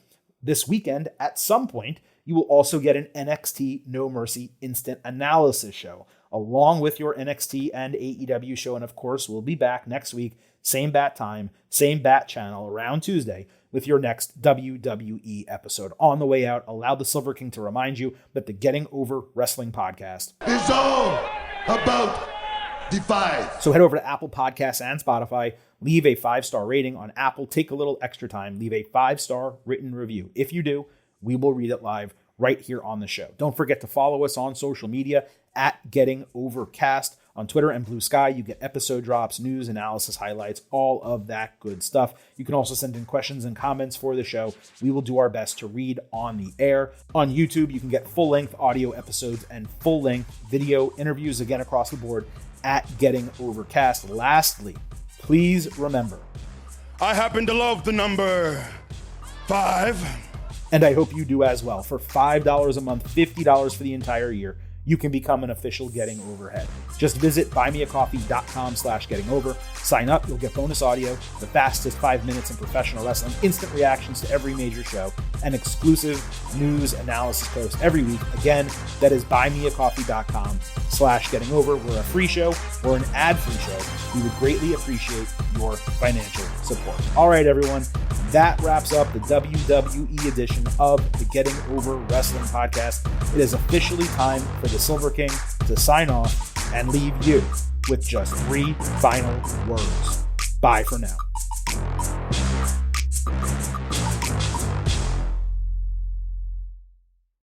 this weekend, at some point, you will also get an NXT No Mercy instant analysis show, along with your NXT and AEW show. And of course, we'll be back next week, same bat time, same bat channel, around Tuesday, with your next WWE episode. On the way out, allow the Silver King to remind you that the Getting Over Wrestling podcast is all about the fight. So head over to Apple Podcasts and Spotify, leave a 5-star rating on Apple, take a little extra time, leave a 5-star written review. If you do, we will read it live right here on the show. Don't forget to follow us on social media at Getting Overcast on Twitter and Blue Sky. You get episode drops, news, analysis, highlights, all of that good stuff. You can also send in questions and comments for the show. We will do our best to read on the air. On YouTube, you can get full-length audio episodes and full-length video interviews, again, across the board at Getting Overcast. Lastly, please remember, I happen to love the number 5. and I hope you do as well. For $5 a month, $50 for the entire year, you can become an official Getting Overhead. Just visit buymeacoffee.com/gettingover. Sign up, you'll get bonus audio, the fastest 5 minutes in professional wrestling, instant reactions to every major show, and exclusive news analysis posts every week. Again, that is buymeacoffee.com/gettingover. We're a free show, we're an ad-free show. We would greatly appreciate your financial support. All right, everyone. That wraps up the WWE edition of the Getting Over Wrestling podcast. It is officially time for the Silver King to sign off and leave you with just 3 final words. Bye for now.